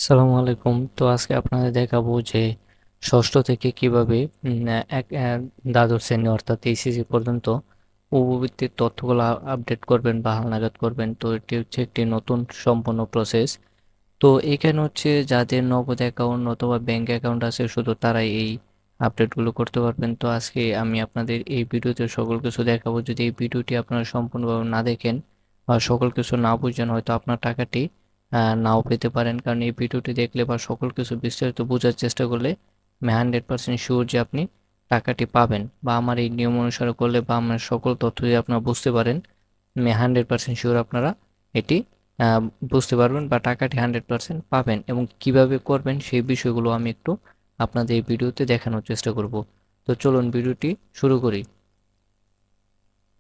আসসালামু আলাইকুম। তো আজকে আপনাদের দেখাবো যে ষষ্ঠ থেকে কিভাবে দ্বাদশ শ্রেণী অর্থাৎ এইচএসসি পর্যন্ত উপবৃত্তির তথ্যগুলো আপডেট করবেন বা হালনাগাদ করবেন। তো এটি হচ্ছে একটি নতুন সম্পূর্ণ প্রসেস। তো এখানে হচ্ছে যাদের নগদ অ্যাকাউন্ট অথবা ব্যাংক অ্যাকাউন্ট আছে শুধু তারাই এই আপডেটগুলো করতে পারবেন। তো আজকে আমি আপনাদের এই ভিডিওতে সকল কিছু দেখাবো। যদি এই ভিডিওটি আপনারা সম্পূর্ণভাবে না দেখেন বা সকল কিছু না বুঝেন, হয়তো আপনার টাকাটি নাও পেতে পারেন। কারণ এই ভিডিওটি দেখলে বা সকল কিছু বিস্তারিত বোঝার চেষ্টা করলে আমি 100% শিওর যে আপনি টাকাটি পাবেন, বা আমার এই নিয়ম অনুসারে করলে বা আমার সকল তথ্য যদি আপনারা বুঝতে পারেন, আমি 100% শিওর আপনারা এটি আহ, বুঝতে পারবেন বা টাকাটি 100% পাবেন। এবং কিভাবে করবেন সেই বিষয়গুলো আমি একটু আপনাদের এই ভিডিওতে দেখানোর চেষ্টা করব। তো চলুন ভিডিওটি শুরু করি।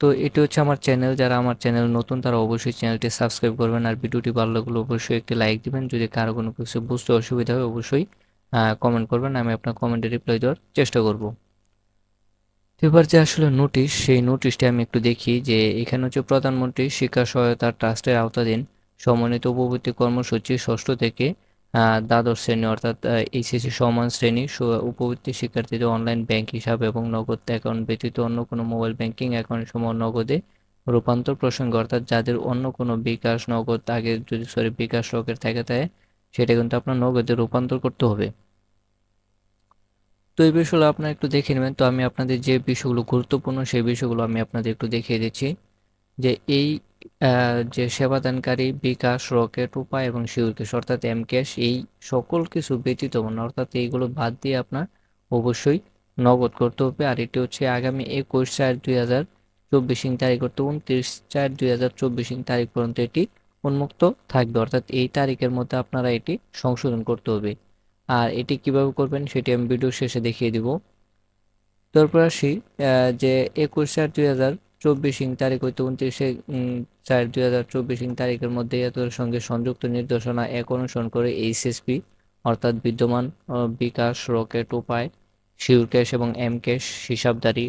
তো এটি হচ্ছে আমার চ্যানেল। যারা আমার চ্যানেল নতুন তারা অবশ্যই চ্যানেলটি সাবস্ক্রাইব করবেন, আর ভিডিওটি ভালো লাগলে অবশ্যই একটি লাইক দিবেন। যদি কারো কোনো কিছু বুঝতে অসুবিধা হয় অবশ্যই কমেন্ট করবেন, আমি আপনার কমেন্টে রিপ্লাই দেওয়ার চেষ্টা করব। তো এবার যে আসলে নোটিশ, সেই নোটিশটি আমি একটু দেখি যে এখানে হচ্ছে প্রধানমন্ত্রী শিক্ষা সহায়তা ট্রাস্টের আওতাধীন সমন্বিত উপবৃত্তি কর্মসূচি ষষ্ঠ থেকে দ্বাদশ শ্রেণী অর্থাৎ এইচএসসি সমান শ্রেণী উপবৃত্তি শিক্ষার্থীদের অনলাইন ব্যাংক হিসাব এবং নগদ অ্যাকাউন্ট ব্যতীত অন্য কোনো মোবাইল ব্যাংকিং অ্যাকাউন্ট সমূহ নগদে রূপান্তর প্রসঙ্গে, অর্থাৎ যাদের অন্য কোনো বিকাশ নগদ আগে যদি বিকাশ রকের থাকে সেটা কিন্তু আপনার নগদে রূপান্তর করতে হবে। তো এই বিষয়গুলো আপনারা একটু দেখে নেবেন। তো আমি আপনাদের যে বিষয়গুলো গুরুত্বপূর্ণ সেই বিষয়গুলো আমি আপনাদের একটু দেখিয়ে দিচ্ছি যে এই যে সেবাদানকারী বিকাশ, রকেট, উপায় এবং শিউরক্যাশ অর্থাৎ এমক্যাশ, এই সকল কিছু ব্যতীত মানে অর্থাৎ এইগুলো বাদ দিয়ে আপনার অবশ্যই নগদ করতে হবে। আর এটি হচ্ছে আগামী 21/4/2024 তারিখ করতে 29/4/2024 তারিখ পর্যন্ত এটি উন্মুক্ত থাকবে, অর্থাৎ এই তারিখের মধ্যে আপনারা এটি সংশোধন করতে হবে। আর এটি কিভাবে করবেন সেটি আমি ভিডিও শেষে দেখিয়ে দিব। তারপর আসি যে 21/4/2024 তারিখ হইতে 29/4/2024 তারিখের মধ্যে এদের সঙ্গে সংযুক্ত নির্দেশনা এক অনুসরণ করে এইচএসপি অর্থাৎ বিদ্যমান বিকাশ, রকেট, উপায়, শিউরক্যাশ এবং এমক্যাশ হিসাবধারী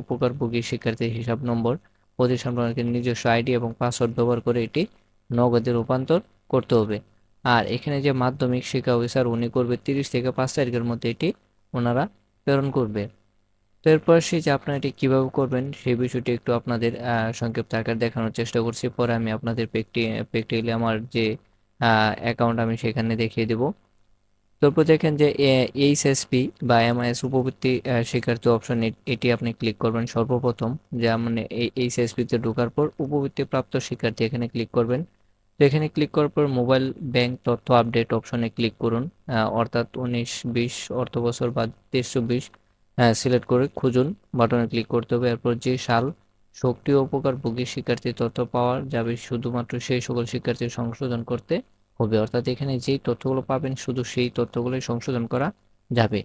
উপকারভোগী শিক্ষার্থীর হিসাব নম্বর, প্রতিষ্ঠান প্রণালীর নিজস্ব আইডি এবং পাসওয়ার্ড ব্যবহার করে এটি নগদে রূপান্তর করতে হবে। আর এখানে যে মাধ্যমিক শিক্ষা অফিসার উনি করবে 30 থেকে 5 তারিখের মধ্যে এটি ওনারা প্রেরণ করবে। তো এরপর আসি যে আপনারা এটি কিভাবে করবেন সেই বিষয়টি একটু আপনাদের সংক্ষিপ্ত আকারে দেখানোর চেষ্টা করছি। পরে আমি আপনাদের প্র্যাকটিক্যালি আমার যে অ্যাকাউন্ট আমি সেখানে দেখিয়ে দেব। তারপর দেখেন যে এইচএসপি বা এমআইএস উপবৃত্তি শিক্ষার্থী অপশন, এটি আপনি ক্লিক করবেন সর্বপ্রথম। যে মানে এই এইচএসপি তে ঢোকার পর উপবৃত্তি প্রাপ্ত শিক্ষার্থী এখানে ক্লিক করবেন। তো এখানে ক্লিক করার পর মোবাইল ব্যাংক তথ্য আপডেট অপশনে ক্লিক করুন, অর্থাৎ 19-20 অর্থবছর বা 23-24 সিলেক্ট করে খুঁজুন বাটনে ক্লিক করতে হবে। এরপর যে সাল সক্রিয় উপকারভোগী শিক্ষার্থীর তথ্য পাওয়া যাবে শুধুমাত্র সেই সকল শিক্ষার্থীর সংশোধন করতে হবে, অর্থাৎ এখানে যেই তথ্যগুলো পাবেন শুধু সেই তথ্যগুলোই সংশোধন করা যাবে।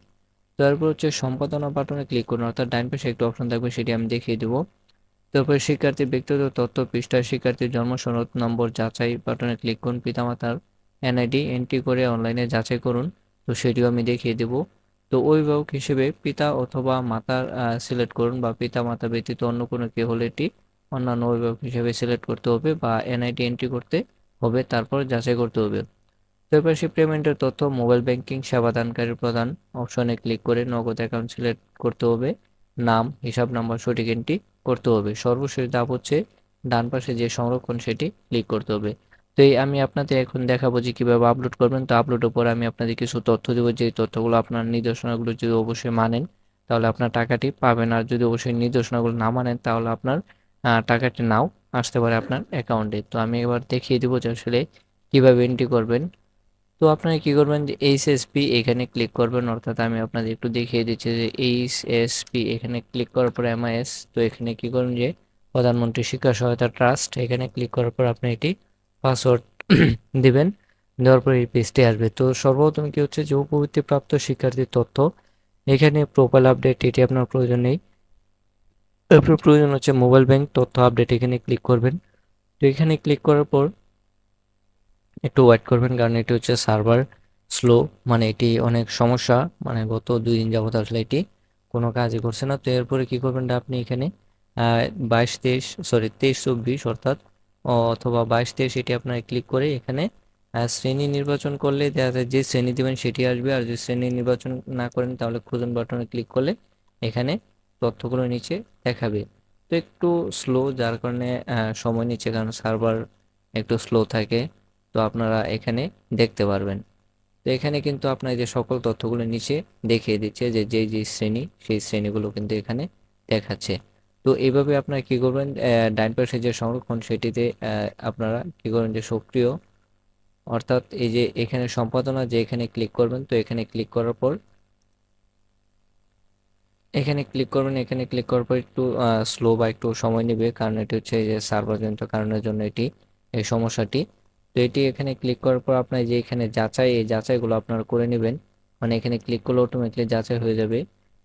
তারপর হচ্ছে সম্পাদনা বাটনে ক্লিক করুন, অর্থাৎ ডান পাশে একটা অপশন থাকবে সেটি আমি দেখিয়ে দেবো। তারপরে শিক্ষার্থীর ব্যক্তিগত তথ্য পৃষ্ঠায় শিক্ষার্থীর জন্ম সনদ নম্বর যাচাই বাটনে ক্লিক করুন, পিতামাতার এনআইডি এন্ট্রি করে অনলাইনে যাচাই করুন। তো সেটিও আমি দেখিয়ে দেব। তো অভিভাবক হিসেবে পিতা অথবা মাতার সিলেক্ট করুন, বা পিতা মাতা ব্যতীত অন্য কোনো কেউ হলে এটি অন্যান্য অভিভাবক হিসেবে সিলেক্ট করতে হবে বা এনআইডি এন্ট্রি করতে হবে, তারপর যাচাই করতে হবে। তারপর সে পেমেন্টের তথ্য মোবাইল ব্যাংকিং সেবাদানকারীর প্রধান অপশনে ক্লিক করে নগদ অ্যাকাউন্ট সিলেক্ট করতে হবে, নাম, হিসাব নাম্বার সঠিক এন্ট্রি করতে হবে। সর্বশেষ ধাপ হচ্ছে ডান পাশে যে সংরক্ষণ সেটি ক্লিক করতে হবে। তো এই আমি আপনাদের এখন দেখাবো যে কিভাবে আপলোড করবেন। তো আপলোডের পর আমি আপনাদের কিছু তথ্য দেবো, যে তথ্যগুলো আপনার নির্দেশনাগুলো যদি অবশ্যই মানেন তাহলে আপনার টাকাটি পাবেন, আর যদি অবশ্যই নির্দেশনাগুলো না মানেন তাহলে আপনার টাকাটি নাও আসতে পারে আপনার অ্যাকাউন্টে। তো আমি এবার দেখিয়ে দেবো যে আসলে কিভাবে এন্ট্রি করবেন। তো আপনারা কি করবেন যে এইচএসপি এখানে ক্লিক করবেন, অর্থাৎ আমি আপনাদের একটু দেখিয়ে দিচ্ছি যে এইচএসপি এখানে ক্লিক করার পর এমআইএস, তো এখানে কি করুন যে প্রধানমন্ত্রী শিক্ষা সহায়তা ট্রাস্ট, এখানে ক্লিক করার পর আপনি এটি পাসওয়ার্ড দিবেন। দেওয়ার পর এই পেজটি আসবে। তো সর্বপ্রথম কি হচ্ছে যে উপবৃত্তি প্রাপ্ত শিক্ষার্থীর তথ্য, এখানে প্রোফাইল আপডেট এটি আপনার প্রয়োজন নেই। আপনার প্রয়োজন হচ্ছে মোবাইল ব্যাংক তথ্য আপডেট, এখানে ক্লিক করবেন। তো এখানে ক্লিক করার পর একটু ওয়েট করবেন, কারণ এটি হচ্ছে সার্ভার স্লো, মানে এটি অনেক সমস্যা, মানে গত 2 দিন যাবত আসলে এটি কোনো কাজই করছে না। তো এরপরে কি করবেন আপনি এখানে 22-23 সরি 23-24 অর্থাৎ অথবা 22-23 এটি আপনার ক্লিক করে এখানে শ্রেণী নির্বাচন করলে দেখা যায় যে শ্রেণী দেবেন সেটি আসবে, আর যদি শ্রেণী নির্বাচন না করেন তাহলে খুঁজুন বাটনে ক্লিক করলে এখানে তথ্যগুলো নিচে দেখাবে। তো একটু স্লো, যার কারণে সময় নিচ্ছে, কারণ সার্ভার একটু স্লো থাকে। তো আপনারা এখানে দেখতে পারবেন। তো এখানে কিন্তু আপনার যে সকল তথ্যগুলো নিচে দেখিয়ে দিচ্ছে যে যেই যে শ্রেণী, সেই শ্রেণীগুলো কিন্তু এখানে দেখাচ্ছে। তো এইভাবে আপনারা কি করবেন, ডান পাশে যে সংরক্ষণ সেটিতে আপনারা কি করবেন যে সক্রিয়, অর্থাৎ এই যে এখানে সম্পাদনা যে এখানে ক্লিক করবেন, তো এখানে ক্লিক করার পর এখানে ক্লিক করার পর একটু স্লো বা একটু সময় নেবে, কারণ এটি হচ্ছে যে সার্ভার জনিত কারণের জন্য এটি এই সমস্যাটি। তো এটি এখানে ক্লিক করার পর আপনার যে এখানে যাচাই, এই যাচাইগুলো আপনারা করে নেবেন। মানে এখানে ক্লিক করলে অটোমেটিকলি যাচাই হয়ে যাবে।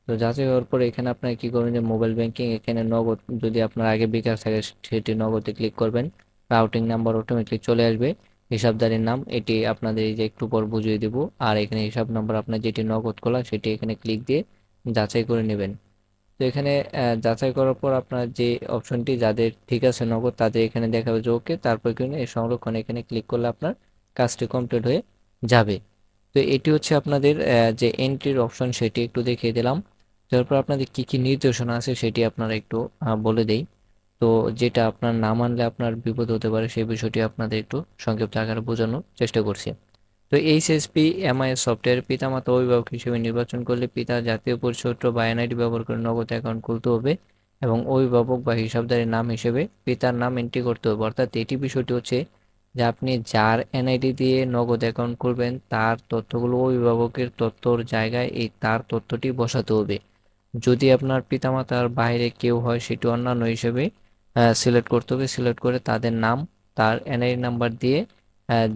তো যাচাই হওয়ার পর এখানে আপনার কি করবেন যে মোবাইল ব্যাংকিং, এখানে নগদ যদি আপনার আগে বিকাশ থাকে সেটি নগদে ক্লিক করবেন। রাউটিং নাম্বার অটোমেটিকলি চলে আসবে, হিসাবদারির নাম এটি আপনাদের এই যে একটু পর বুঝিয়ে দিব। আর এখানে হিসাব নাম্বার আপনার যেটি নগদ খোলা সেটি এখানে ক্লিক দিয়ে যাচাই করে নেবেন। তো এখানে যাচাই করার পর আপনার যে অপশনটি যাদের ঠিক আছে নগদ, তাদের এখানে দেখাবে যে ওকে, তারপর কিন্তু এই সংরক্ষণ এখানে ক্লিক করলে আপনার কাজটি কমপ্লিট হয়ে যাবে। তো এটি হচ্ছে আপনাদের যে এন্ট্রির অপশন, সেটি একটু দেখিয়ে দিলাম। তারপর আপনাদের কি কি নির্দেশনা আছে সেটি আপনারা একটু বলে দেই। তো যেটা আপনার না মানলে আপনার বিপদ হতে পারে সেই বিষয়টি আপনাদের একটু সংক্ষিপ্ত আকারে বোঝানোর চেষ্টা করছি। তো এইচএসপি এমআইএস সফটওয়্যার পিতামাতা অভিভাবক হিসেবে নির্বাচন করলে পিতা জাতীয় পরিচয়পত্র বা এনআইডি ব্যবহার করে নগদ অ্যাকাউন্ট খুলতে হবে, এবং অভিভাবক বা হিসাবদারের নাম হিসেবে পিতার নাম এন্ট্রি করতে হবে। অর্থাৎ এটি বিষয়টি হচ্ছে যে আপনি যার এনআইডি দিয়ে নগদ অ্যাকাউন্ট খুলবেন তার তথ্যগুলো অভিভাবকের তথ্যর জায়গায় এই তার তথ্যটি বসাতে হবে। যদি আপনার পিতামাতার বাইরে কেউ হয় সেটি অন্যান্য হিসেবে সিলেক্ট করতে হবে। সিলেক্ট করে তাদের নাম, তার এনআইডি নাম্বার দিয়ে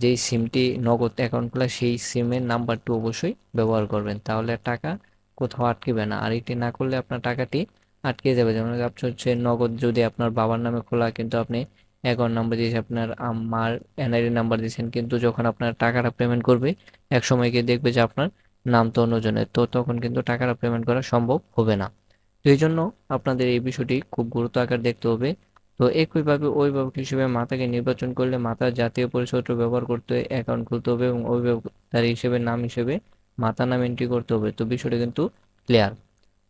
যেই সিমটি নগদ অ্যাকাউন্ট খোলা সেই সিমের নাম্বারটি অবশ্যই ব্যবহার করবেন, তাহলে টাকা কোথাও আটকেবে না। আর এটি না করলে আপনার টাকাটি আটকে যাবে। যেমন আপনি হচ্ছে নগদ যদি আপনার বাবার নামে খোলা, কিন্তু আপনি অ্যাকাউন্ট নাম্বার দিয়েছেন আপনার আমার এনআইডি নাম্বার দিয়েছেন, কিন্তু যখন আপনার টাকাটা পেমেন্ট করবে এক সময় গিয়ে দেখবে যে আপনার নাম তো অন্যজনের, তো তখন কিন্তু টাকাটা পেমেন্ট করা সম্ভব হবে না। তো এই জন্য আপনাদের এই বিষয়টি খুব গুরুত্ব আকার দেখতে হবে। তো একইভাবে অভিভাবক হিসেবে মাতাকে নির্বাচন করলে মাতার জাতীয় পরিচয়পত্র ব্যবহার করতে অ্যাকাউন্ট খুলতে হবে, এবং অভিভাবক তার হিসেবে নাম হিসেবে মাতা নাম এন্ট্রি করতে হবে। তো বিষয়টা কিন্তু ক্লিয়ার।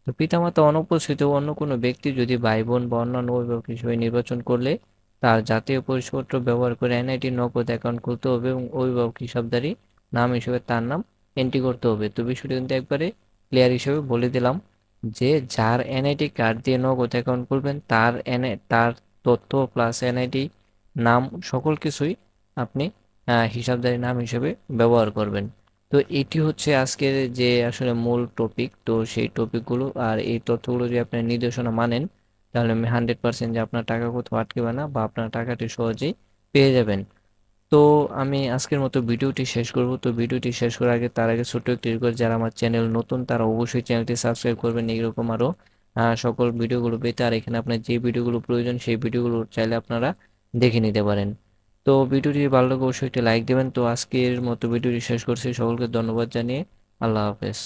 তো পিতামাতা অনুপস্থিত অন্য কোনো ব্যক্তি যদি ভাই বোন বা অন্যান্য অভিভাবক হিসেবে নির্বাচন করলে তার জাতীয় পরিচয়পত্র ব্যবহার করে এনআইডি নগদ অ্যাকাউন্ট খুলতে হবে, এবং অভিভাবক হিসাবধারী নাম হিসেবে তার নাম এন্ট্রি করতে হবে। তো বিষয়টা কিন্তু একবারে ক্লিয়ার হিসেবে বলে দিলাম যে যার এনআইডি কার্ড দিয়ে নগদ অ্যাকাউন্ট খুলবেন তার তথ্য প্লাস এনআইডি নাম সকল কিছুই আপনি হিসাবদারি নাম হিসেবে ব্যবহার করবেন। তো এটি হচ্ছে আজকের যে আসলে মূল টপিক। তো সেই টপিকগুলো আর এই তথ্যগুলো যদি আপনি নির্দেশনা মানেন তাহলে আমি 100% যে আপনার টাকা কোথাও আটকেবে না, বা আপনার টাকাটি সহজেই পেয়ে যাবেন। তো আমি আজকের মতো ভিডিওটি শেষ করব। তো ভিডিওটি শেষ করার আগে তার আগে ছোট্ট একটি রিকোয়েস্ট, যারা আমার চ্যানেল নতুন তারা অবশ্যই চ্যানেলটি সাবস্ক্রাইব করবেন এইরকম আরও সকল ভিডিওগুলো পেতে। আর এখানে আপনার যে ভিডিওগুলো প্রয়োজন সেই ভিডিওগুলো চাইলে আপনারা দেখে নিতে পারেন। তো ভিডিওটি ভালো লাগলে অবশ্যই একটি লাইক দেবেন। তো আজকের মতো ভিডিওটি শেষ করছি, সকলকে ধন্যবাদ জানিয়ে আল্লাহ হাফেজ।